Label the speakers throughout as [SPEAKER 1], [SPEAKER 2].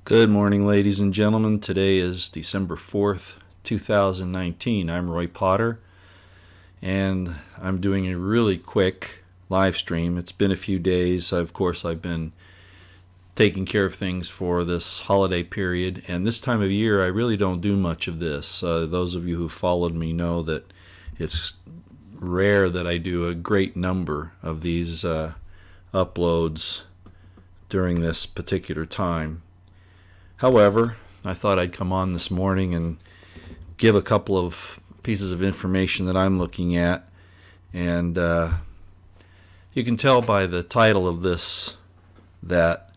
[SPEAKER 1] Good morning, ladies and gentlemen. Today is December 4th, 2019. I'm Roy Potter, and I'm doing a really quick live stream. It's been a few days. Of course, I've been taking care of things for this holiday period, and this time of year, I really don't do much of this. Those of you who followed me know that it's rare that I do a great number of these uploads during this particular time. However, I thought I'd come on this morning and give a couple of pieces of information that I'm looking at. And you can tell by the title of this that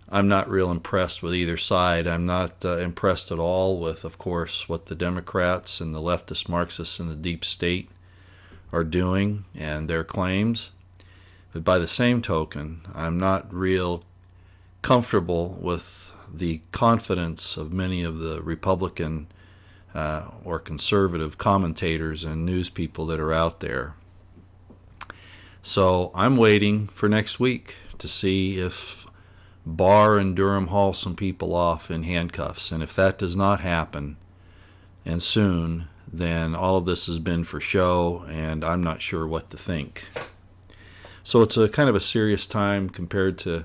[SPEAKER 1] I'm not real impressed with either side. I'm not impressed at all with, of course, what the Democrats and the leftist Marxists in the deep state are doing and their claims. But by the same token, I'm not real comfortable with the confidence of many of the Republican or conservative commentators and news people that are out there. So I'm waiting for next week to see if Barr and Durham haul some people off in handcuffs. And if that does not happen, and soon, then all of this has been for show, and I'm not sure what to think. So it's a kind of a serious time compared to,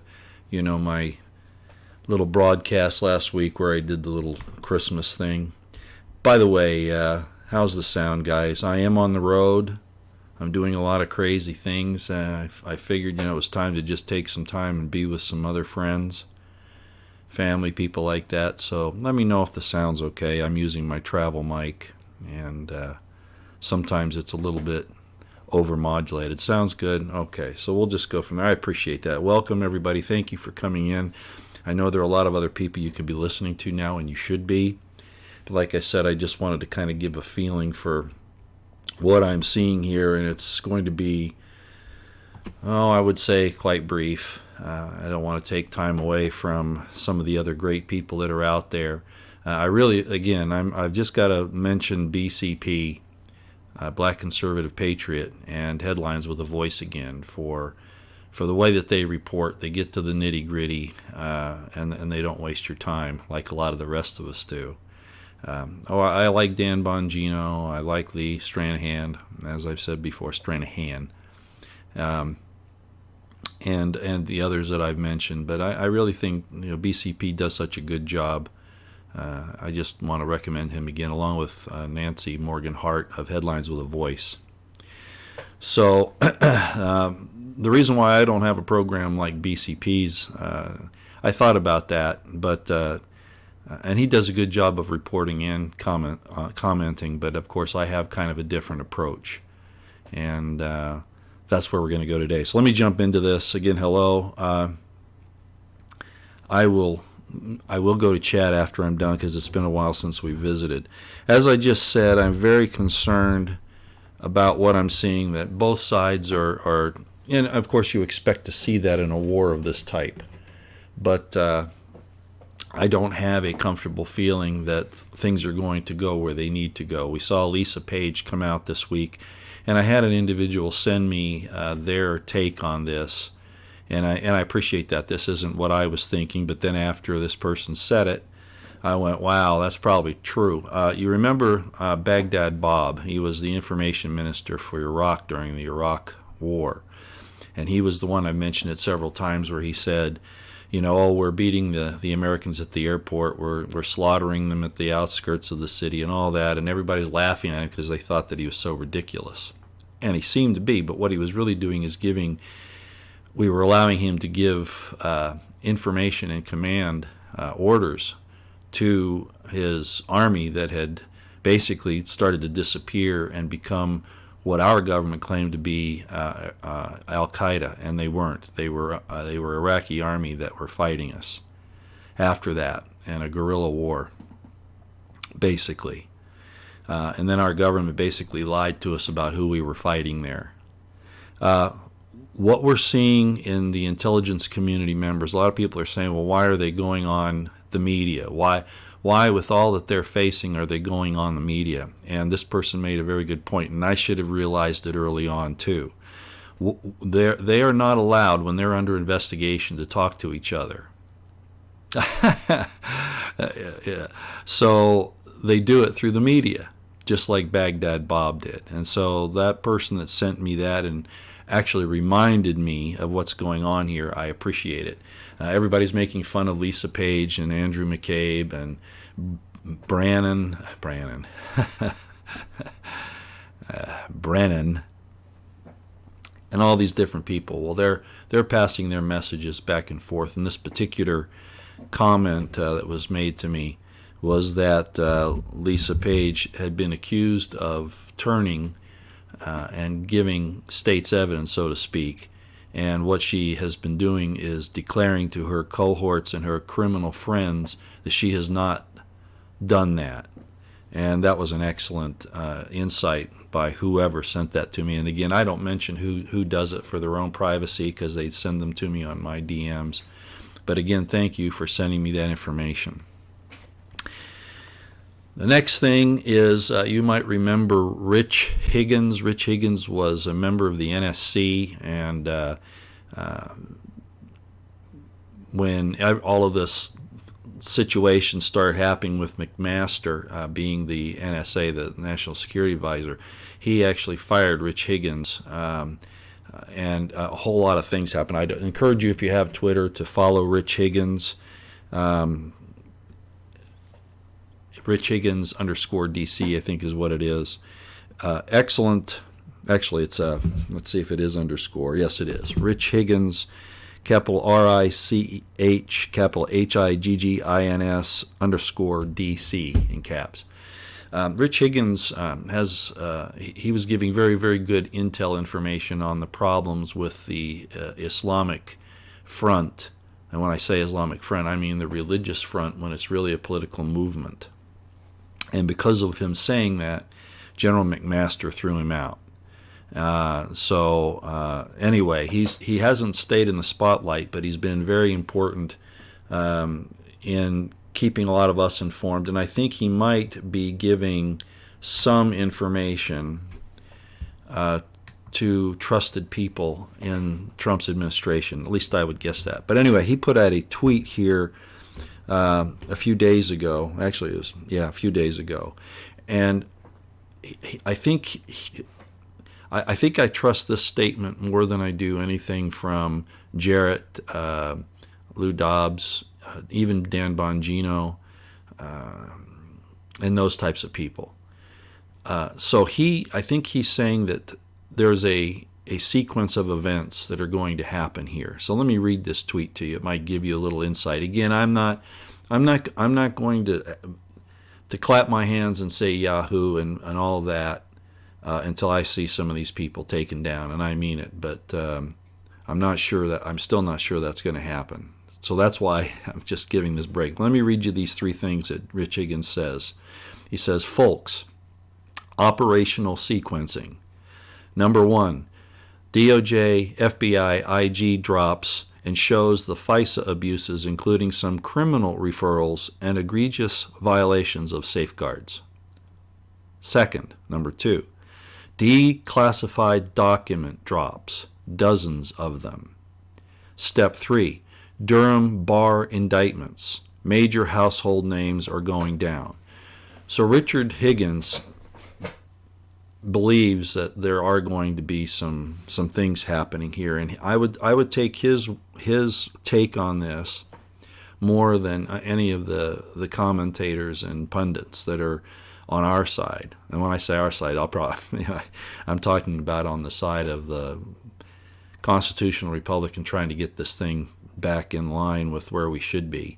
[SPEAKER 1] my little broadcast last week where I did the little Christmas thing. By the way, how's the sound, guys? I am on the road. I'm doing a lot of crazy things. I figured, it was time to just take some time and be with some other friends, family, people like that. So let me know if the sound's okay. I'm using my travel mic, and sometimes it's a little bit overmodulated. Sounds good? Okay, so we'll just go from there. I appreciate that. Welcome, everybody. Thank you for coming in. I know there are a lot of other people you could be listening to now, and you should be. But like I said, I just wanted to kind of give a feeling for what I'm seeing here, and it's going to be, I would say quite brief. I don't want to take time away from some of the other great people that are out there. I've just got to mention BCP, Black Conservative Patriot, and Headlines with a Voice again for the way that they report. They get to the nitty-gritty, and they don't waste your time like a lot of the rest of us do. I like Dan Bongino. I like Lee Stranahan, as I've said before, Stranahan, and the others that I've mentioned. But I really think BCP does such a good job. I just want to recommend him again, along with Nancy Morgan Hart of Headlines with a Voice. So the reason why I don't have a program like BCP's, I thought about that, but and he does a good job of reporting and commenting, but of course I have kind of a different approach, and that's where we're going to go today. So let me jump into this. Again, hello. I will go to chat after I'm done because it's been a while since we visited. As I just said, I'm very concerned about what I'm seeing, that both sides are and of course you expect to see that in a war of this type. But I don't have a comfortable feeling that things are going to go where they need to go. We saw Lisa Page come out this week, and I had an individual send me their take on this, and I appreciate that. This isn't what I was thinking, but then after this person said it, I went, wow, that's probably true. You remember Baghdad Bob? He was the information minister for Iraq during the Iraq War. And he was the one, I mentioned it several times, where he said, we're beating the Americans at the airport, we're slaughtering them at the outskirts of the city and all that, and everybody's laughing at him because they thought that he was so ridiculous. And he seemed to be, but what he was really doing is we were allowing him to give information and command orders to his army that had basically started to disappear and become what our government claimed to be Al-Qaeda, and they weren't. They were Iraqi army that were fighting us after that, and a guerrilla war, basically. And then our government basically lied to us about who we were fighting there. What we're seeing in the intelligence community members, a lot of people are saying, well, why are they going on the media? Why, with all that they're facing, are they going on the media? And this person made a very good point, and I should have realized it early on too. They are not allowed, when they're under investigation, to talk to each other. Yeah. So they do it through the media, just like Baghdad Bob did. And so that person that sent me that and actually reminded me of what's going on here, I appreciate it. Everybody's making fun of Lisa Page and Andrew McCabe and Brennan, and all these different people. Well, they're passing their messages back and forth. And this particular comment that was made to me was that Lisa Page had been accused of turning and giving state's evidence, so to speak. And what she has been doing is declaring to her cohorts and her criminal friends that she has not done that. And that was an excellent insight by whoever sent that to me. And again, I don't mention who does it for their own privacy because they send them to me on my DMs. But again, thank you for sending me that information. The next thing is you might remember Rich Higgins. Rich Higgins was a member of the NSC, and when all of this situation started happening with McMaster being the NSA, the National Security Advisor, he actually fired Rich Higgins, and a whole lot of things happened. I'd encourage you, if you have Twitter, to follow Rich Higgins. Rich Higgins _DC, I think is what it is. Excellent. Actually, it's let's see if it is underscore. Yes, it is. Rich Higgins, capital RICH, capital HIGGINS _DC in caps. Rich Higgins he was giving very, very good intel information on the problems with the Islamic Front. And when I say Islamic Front, I mean the religious front when it's really a political movement. And because of him saying that, General McMaster threw him out. Anyway, he hasn't stayed in the spotlight, but he's been very important in keeping a lot of us informed. And I think he might be giving some information to trusted people in Trump's administration. At least I would guess that. But anyway, he put out a tweet here a few days ago. Actually, it was a few days ago, and I think I trust this statement more than I do anything from Jarrett, Lou Dobbs, even Dan Bongino, and those types of people. So I think he's saying that there's a sequence of events that are going to happen here. So let me read this tweet to you. It might give you a little insight. Again, I'm not going to clap my hands and say Yahoo and all of that until I see some of these people taken down, and I mean it. But I'm still not sure that's going to happen. So that's why I'm just giving this break. Let me read you these three things that Rich Higgins says. He says, folks, operational sequencing. Number one, DOJ, FBI, IG drops and shows the FISA abuses, including some criminal referrals and egregious violations of safeguards. Second, number two, declassified document drops, dozens of them. Step three, Durham bar indictments. Major household names are going down. So Richard Higgins believes that there are going to be some things happening here, and I would take his take on this more than any of the commentators and pundits that are on our side. And when I say our side, I'm talking about on the side of the constitutional Republican trying to get this thing back in line with where we should be.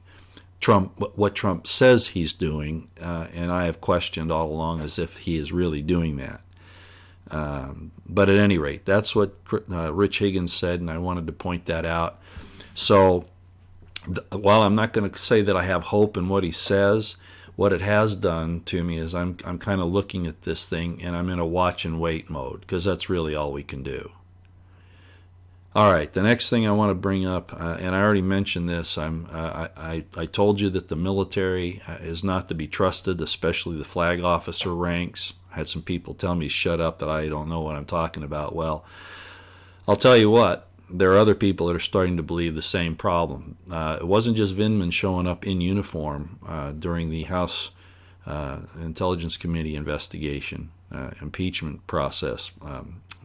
[SPEAKER 1] What Trump says he's doing, and I have questioned all along as if he is really doing that. But at any rate, that's what Rich Higgins said, and I wanted to point that out. So while I'm not going to say that I have hope in what he says, what it has done to me is I'm kind of looking at this thing, and I'm in a watch and wait mode, because that's really all we can do. All right, the next thing I want to bring up, and I already mentioned this, I told you that the military is not to be trusted, especially the flag officer ranks. I had some people tell me shut up, that I don't know what I'm talking about. Well, I'll tell you what, there are other people that are starting to believe the same problem. It wasn't just Vindman showing up in uniform during the House Intelligence Committee investigation, impeachment process,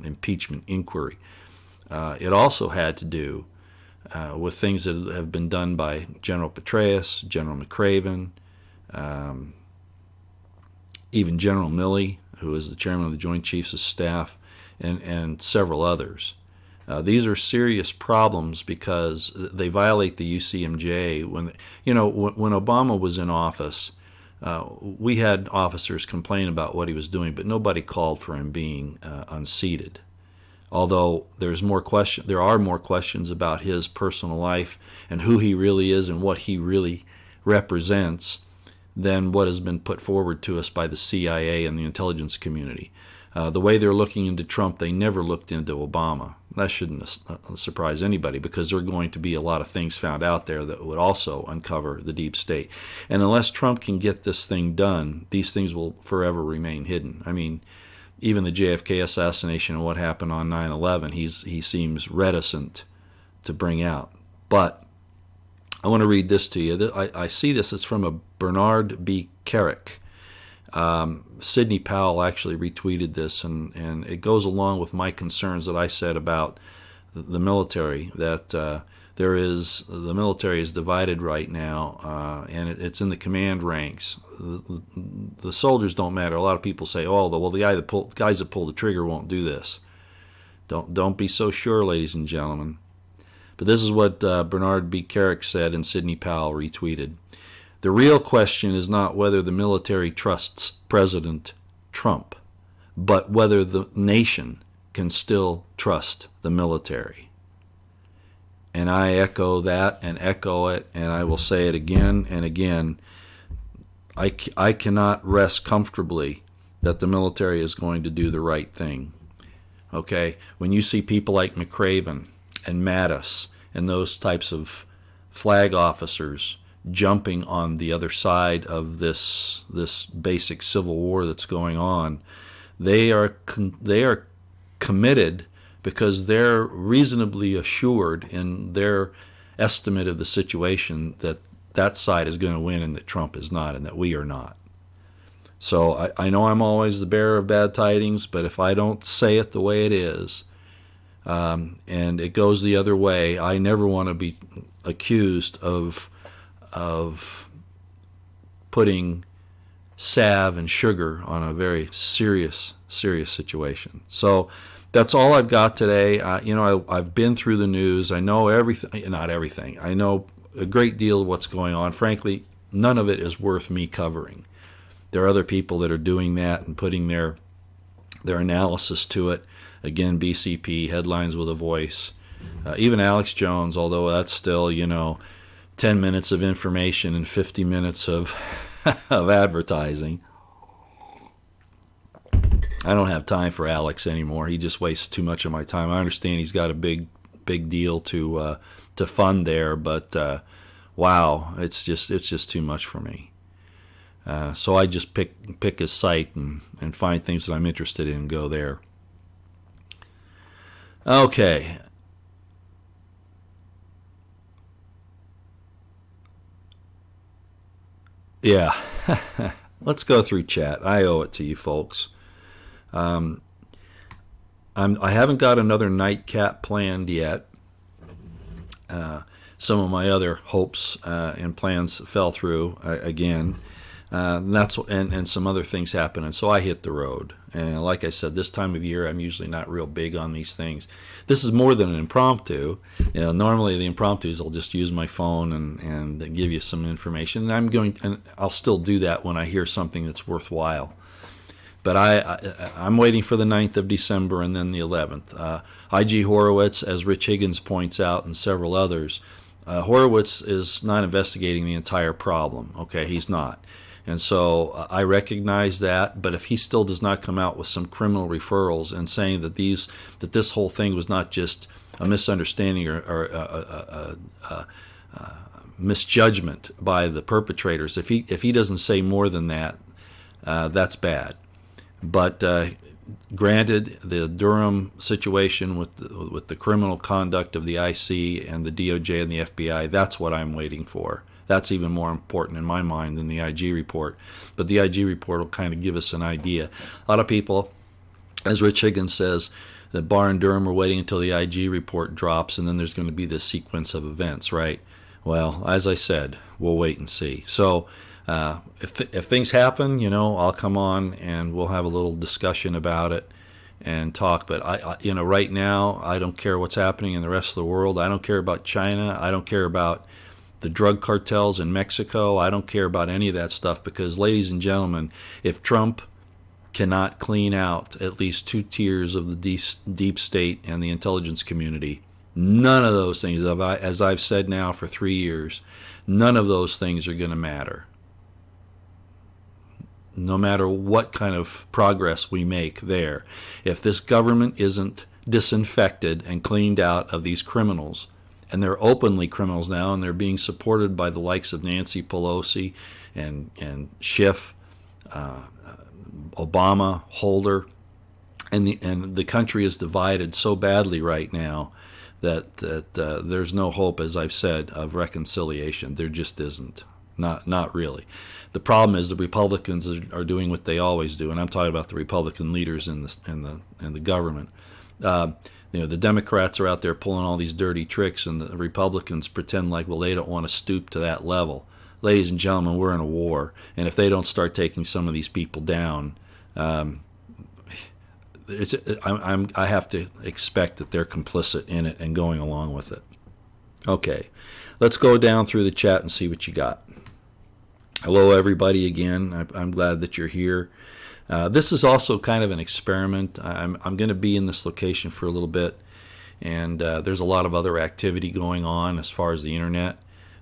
[SPEAKER 1] impeachment inquiry. It also had to do with things that have been done by General Petraeus, General McRaven, even General Milley, who is the chairman of the Joint Chiefs of Staff, and several others. These are serious problems because they violate the UCMJ. When Obama was in office, we had officers complain about what he was doing, but nobody called for him being unseated. Although there are more questions about his personal life and who he really is and what he really represents than what has been put forward to us by the CIA and the intelligence community. The way they're looking into Trump, they never looked into Obama. That shouldn't surprise anybody because there are going to be a lot of things found out there that would also uncover the deep state. And unless Trump can get this thing done, these things will forever remain hidden. I mean, even the JFK assassination and what happened on 9/11, he seems reticent to bring out. But I want to read this to you. I see this. It's from a Bernard B. Kerik. Sidney Powell actually retweeted this, and it goes along with my concerns that I said about the military, that the military is divided right now, and it's in the command ranks. The soldiers don't matter. A lot of people say, the guys that pull the trigger won't do this. Don't be so sure, ladies and gentlemen. But this is what Bernard B. Kerik said, and Sidney Powell retweeted. The real question is not whether the military trusts President Trump, but whether the nation can still trust the military. And I echo that and echo it, and I will say it again and again. I cannot rest comfortably that the military is going to do the right thing. Okay? When you see people like McRaven and Mattis and those types of flag officers jumping on the other side of this basic civil war that's going on, they are committed because they're reasonably assured in their estimate of the situation that side is going to win and that Trump is not and that we are not. So I know I'm always the bearer of bad tidings, but if I don't say it the way it is, and it goes the other way, I never want to be accused of putting salve and sugar on a very serious situation. So that's all I've got today. I've been through the news. I know everything, not everything. I know a great deal of what's going on. Frankly, none of it is worth me covering. There are other people that are doing that and putting their analysis to it. Again, BCP, Headlines with a Voice. Even Alex Jones, although that's still, 10 minutes of information and 50 minutes of advertising. I don't have time for Alex anymore. He just wastes too much of my time. I understand he's got a big deal to fund there, but wow, it's just too much for me. So I just pick his site and find things that I'm interested in and go there. Okay. Yeah, let's go through chat. I owe it to you folks. I haven't got another nightcap planned yet. Some of my other hopes and plans fell through again. And some other things happened, and so I hit the road. And like I said, this time of year, I'm usually not real big on these things. This is more than an impromptu. Normally the impromptus, I'll just use my phone and give you some information. And I'll still do that when I hear something that's worthwhile. But I'm waiting for the 9th of December and then the 11th. I.G. Horowitz, as Rich Higgins points out, and several others, Horowitz is not investigating the entire problem. Okay, he's not. And so I recognize that, but if he still does not come out with some criminal referrals and saying that this whole thing was not just a misunderstanding or a misjudgment by the perpetrators, if he doesn't say more than that, that's bad. But Granted, the Durham situation with the criminal conduct of the IC and the DOJ and the FBI, that's what I'm waiting for. That's even more important in my mind than the IG report. But the IG report will kind of give us an idea. A lot of people, as Rich Higgins says, that Barr and Durham are waiting until the IG report drops, and then there's going to be this sequence of events, right? Well, as I said, we'll wait and see. So if things happen, I'll come on and we'll have a little discussion about it and talk. But right now, I don't care what's happening in the rest of the world. I don't care about China. I don't care about the drug cartels in Mexico. I don't care about any of that stuff because, ladies and gentlemen, if Trump cannot clean out at least 2 tiers of the deep state and the intelligence community, none of those things, as I've said now for 3 years, none of those things are going to matter. No matter what kind of progress we make there. If this government isn't disinfected and cleaned out of these criminals, and they're openly criminals now, and they're being supported by the likes of Nancy Pelosi and Schiff, Obama, Holder, and the country is divided so badly right now that there's no hope, as I've said, of reconciliation. There just isn't. Not really. The problem is the Republicans are doing what they always do, and I'm talking about the Republican leaders in the government. The Democrats are out there pulling all these dirty tricks, and the Republicans pretend like, well, they don't want to stoop to that level. Ladies and gentlemen, we're in a war, and if they don't start taking some of these people down, I have to expect that they're complicit in it and going along with it. Okay, let's go down through the chat and see what you got. Hello, everybody, again. I'm glad that you're here. This is also kind of an experiment. I'm going to be in this location for a little bit, and there's a lot of other activity going on as far as the internet.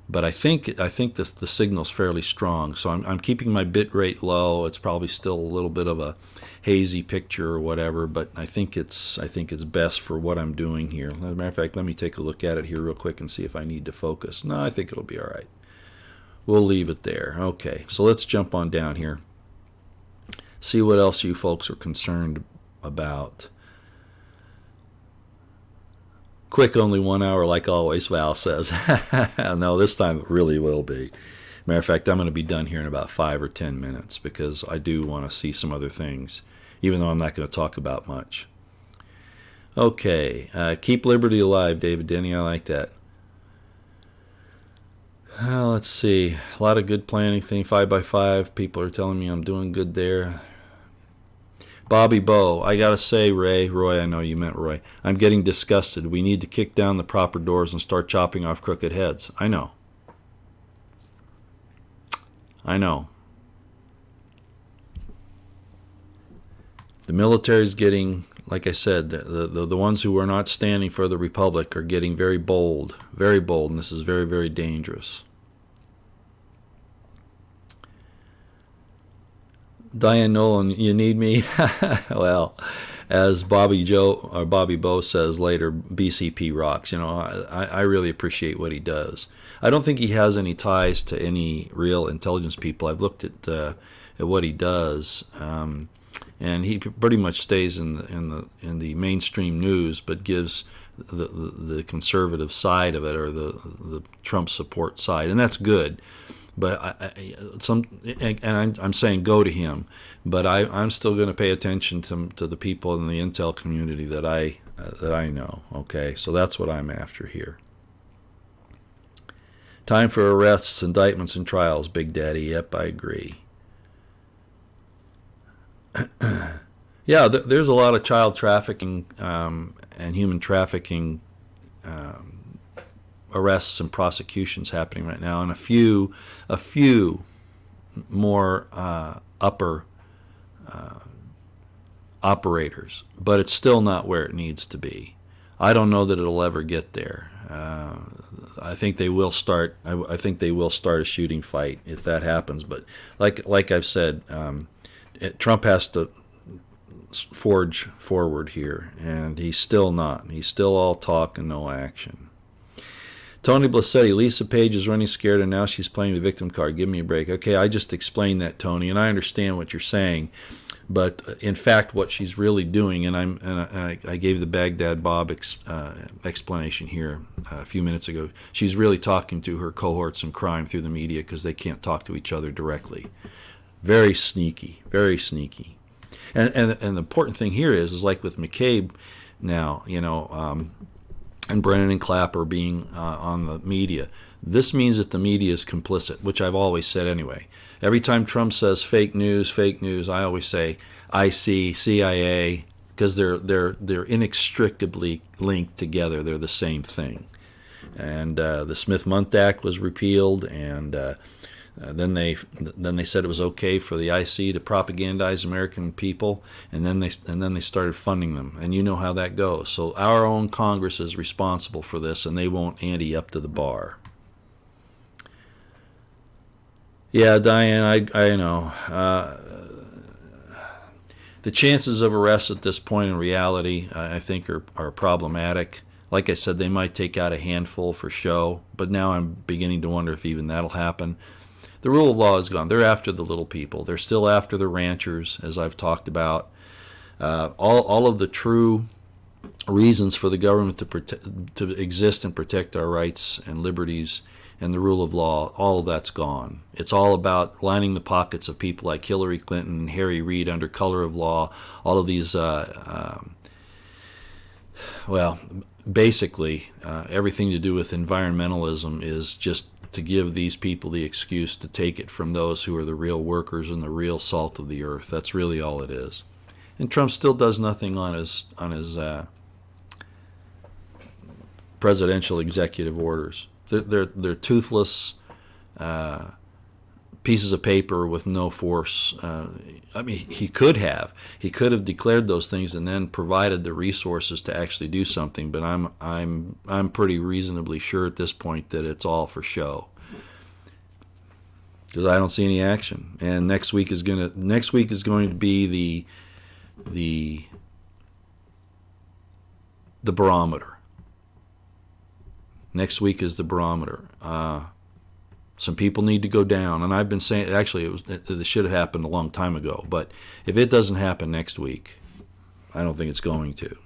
[SPEAKER 1] But I think the signal's fairly strong, so I'm keeping my bit rate low. It's probably still a little bit of a hazy picture or whatever, but I think it's best for what I'm doing here. As a matter of fact, let me take a look at it here real quick and see if I need to focus. No, I think it'll be all right. We'll leave it there. Okay, so let's jump on down here. See what else you folks are concerned about. Quick, only 1 hour like always, Val says. No, this time it really will be. Matter of fact, I'm going to be done here in about 5 or 10 minutes because I do want to see some other things, even though I'm not going to talk about much. Okay, keep liberty alive, David Denny. I like that. Let's see. A lot of good planning thing. 5x5. People are telling me I'm doing good there. Bobby Bow, I gotta say, Roy, I know you meant Roy, I'm getting disgusted. We need to kick down the proper doors and start chopping off crooked heads. I know. The military's getting, like I said, the ones who are not standing for the Republic are getting very bold, and this is very, very dangerous. Diane Nolan, you need me? Well, as Bobby Bow says later, BCP rocks. I really appreciate what he does. I don't think he has any ties to any real intelligence people. I've looked at what he does, and he pretty much stays in the mainstream news, but gives the conservative side of it, or the Trump support side, and that's good. But I'm saying go to him, but I'm still going to pay attention to the people in the intel community that I know. Okay, so that's what I'm after here. Time for arrests, indictments, and trials, Big Daddy. Yep, I agree. Yeah, there's a lot of child trafficking and human trafficking arrests and prosecutions happening right now, and a few more upper operators, but it's still not where it needs to be. I don't know that it'll ever get there. I think they will start. I think they will start a shooting fight if that happens. But like I've said, Trump has to forge forward here, and he's still not. He's still all talk and no action. Tony Blassetti, Lisa Page is running scared, and now she's playing the victim card. Give me a break. Okay, I just explained that, Tony, and I understand what you're saying. But in fact, what she's really doing, and I gave the Baghdad Bob explanation here a few minutes ago. She's really talking to her cohorts in crime through the media because they can't talk to each other directly. Very sneaky, very sneaky. And the important thing here is like with McCabe now, and Brennan and Clapper being on the media. This means that the media is complicit, which I've always said anyway. Every time Trump says fake news, I always say IC, CIA, because they're inextricably linked together. They're the same thing. And the Smith-Mundt Act was repealed, and then they said it was okay for the IC to propagandize American people, and then they started funding them. And you know how that goes. So our own Congress is responsible for this, and they won't ante up to the bar. Yeah, Diane, I know. The chances of arrest at this point in reality, I think, are problematic. Like I said, they might take out a handful for show, but now I'm beginning to wonder if even that'll happen. The rule of law is gone. They're after the little people. They're still after the ranchers, as I've talked about. All of the true reasons for the government to exist and protect our rights and liberties and the rule of law, all of that's gone. It's all about lining the pockets of people like Hillary Clinton and Harry Reid under color of law. All of these, basically, everything to do with environmentalism is just to give these people the excuse to take it from those who are the real workers and the real salt of the earth. That's really all it is. And Trump still does nothing on his presidential executive orders. They're toothless pieces of paper with no force. He could have declared those things and then provided the resources to actually do something. But I'm pretty reasonably sure at this point that it's all for show, because I don't see any action. And next week is going to be the barometer. Next week is the barometer. Some people need to go down, and I've been saying actually it should have happened a long time ago. But if it doesn't happen next week, I don't think it's going to.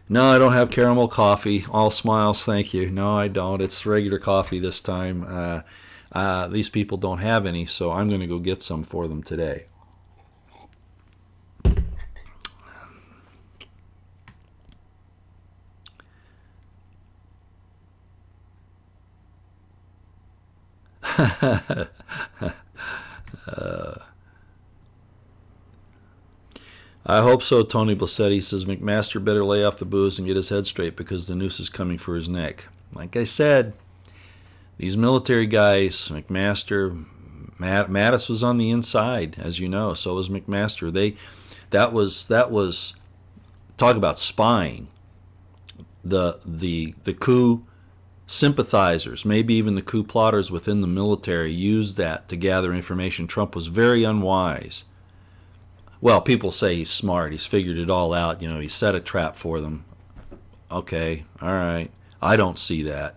[SPEAKER 1] No, I don't have caramel coffee. All smiles, thank you. No, I don't. It's regular coffee this time. These people don't have any, so I'm going to go get some for them today. I hope so, Tony Blassetti says. McMaster better lay off the booze and get his head straight because the noose is coming for his neck. Like I said, these military guys, McMaster, Mattis was on the inside, as you know. So was McMaster. That was talk about spying. The coup sympathizers, maybe even the coup plotters within the military, used that to gather information. Trump was very unwise. Well, people say he's smart. He's figured it all out. He set a trap for them. Okay, all right. I don't see that.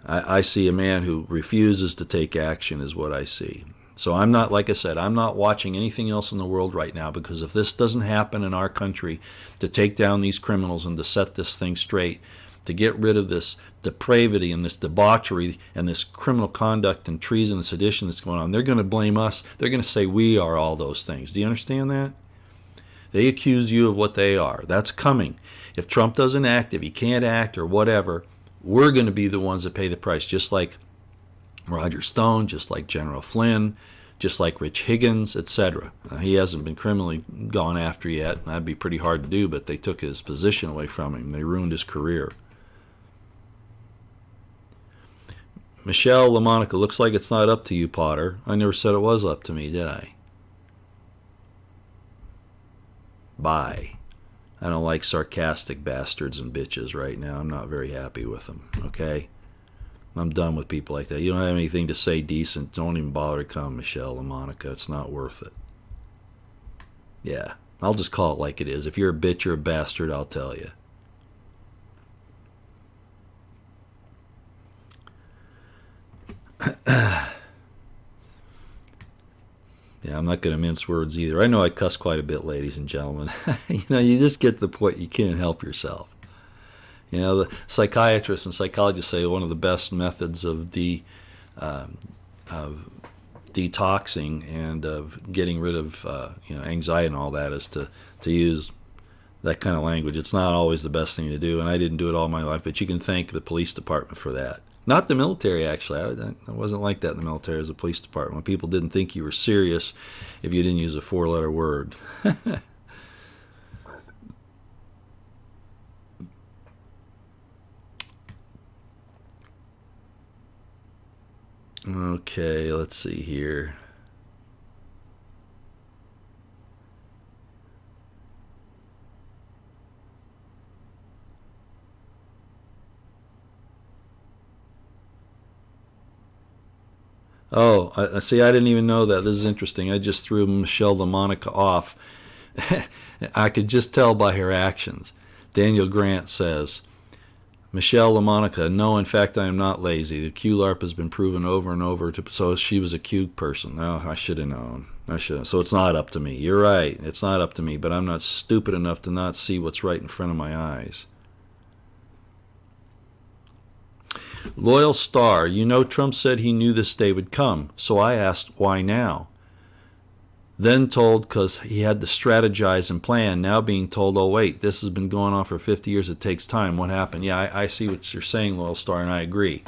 [SPEAKER 1] I see a man who refuses to take action is what I see. So I'm not, like I said, I'm not watching anything else in the world right now, because if this doesn't happen in our country to take down these criminals and to set this thing straight, to get rid of this depravity and this debauchery and this criminal conduct and treason and sedition that's going on, they're going to blame us. They're going to say we are all those things. Do you understand that? They accuse you of what they are. That's coming. If Trump doesn't act, if he can't act or whatever, we're going to be the ones that pay the price, just like Roger Stone, just like General Flynn, just like Rich Higgins, etc. He hasn't been criminally gone after yet. That'd be pretty hard to do, but they took his position away from him. They ruined his career. Michelle LaMonica, looks like it's not up to you, Potter. I never said it was up to me, did I? Bye. I don't like sarcastic bastards and bitches right now. I'm not very happy with them, okay? I'm done with people like that. You don't have anything to say decent, don't even bother to come, Michelle LaMonica. It's not worth it. Yeah, I'll just call it like it is. If you're a bitch or a bastard, I'll tell you. Yeah, I'm not going to mince words either. I know I cuss quite a bit, ladies and gentlemen. You just get to the point you can't help yourself. The psychiatrists and psychologists say one of the best methods of detoxing and of getting rid of anxiety and all that is to use that kind of language. It's not always the best thing to do, and I didn't do it all my life, but you can thank the police department for that. Not the military, actually. I wasn't like that in the military as a police department. When people didn't think you were serious if you didn't use a four-letter word. Okay, let's see here. Oh, I see. I didn't even know that. This is interesting. I just threw Michelle LaMonica off. I could just tell by her actions. Daniel Grant says, Michelle LaMonica, no, in fact, I am not lazy. The QLARP has been proven over and over. So she was a Q person. Oh, I should have known. I should have. So it's not up to me. You're right. It's not up to me, but I'm not stupid enough to not see what's right in front of my eyes. Loyal Star, Trump said he knew this day would come, so I asked why now. Then told because he had to strategize and plan, now being told, oh wait, this has been going on for 50 years, it takes time. What happened? Yeah, I see what you're saying, Loyal Star, and I agree.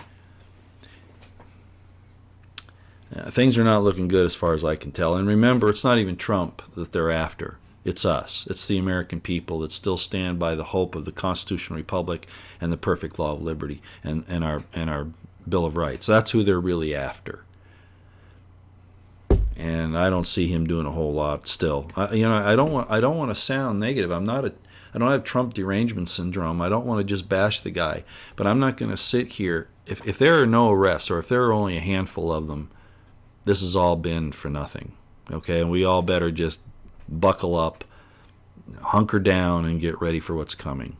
[SPEAKER 1] Things are not looking good as far as I can tell. And remember, it's not even Trump that they're after. It's us. It's the American people that still stand by the hope of the constitutional republic and the perfect law of liberty and our Bill of Rights. That's who they're really after. And I don't see him doing a whole lot still. I don't want to sound negative. I don't have Trump derangement syndrome. I don't want to just bash the guy. But I'm not going to sit here. If there are no arrests, or if there are only a handful of them, this has all been for nothing. Okay, and we all better just buckle up, hunker down, and get ready for what's coming.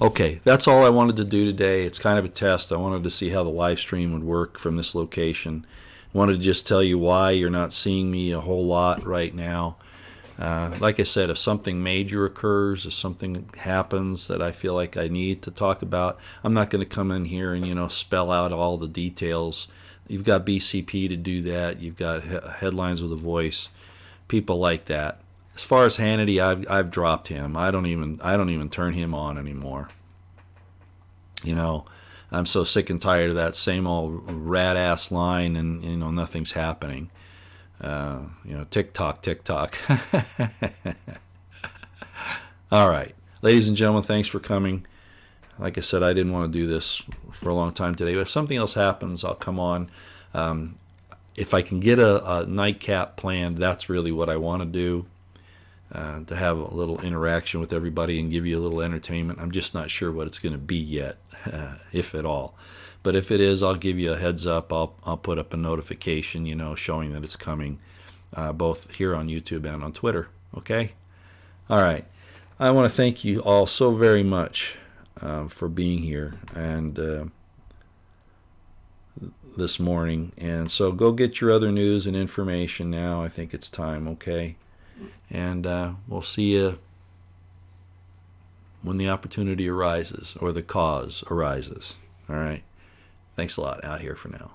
[SPEAKER 1] Okay, that's all I wanted to do today. It's kind of a test. I wanted to see how the live stream would work from this location. I wanted to just tell you why you're not seeing me a whole lot right now. Like I said, if something major occurs, if something happens that I feel like I need to talk about, I'm not going to come in here and spell out all the details. You've got BCP to do that. You've got Headlines with a Voice, people like that. As far as Hannity, I've dropped him. I don't even turn him on anymore. I'm so sick and tired of that same old rat ass line, and nothing's happening. TikTok. All right, ladies and gentlemen, thanks for coming. Like I said, I didn't want to do this for a long time today, but if something else happens, I'll come on. If I can get a nightcap planned, that's really what I want to do, to have a little interaction with everybody and give you a little entertainment. I'm just not sure what it's going to be yet, if at all. But if it is, I'll give you a heads up. I'll put up a notification, showing that it's coming, both here on YouTube and on Twitter. Okay? All right. I want to thank you all so very much for being here and this morning. And so go get your other news and information now. I think it's time, okay? And we'll see you when the opportunity arises or the cause arises. All right? Thanks a lot. Out here for now.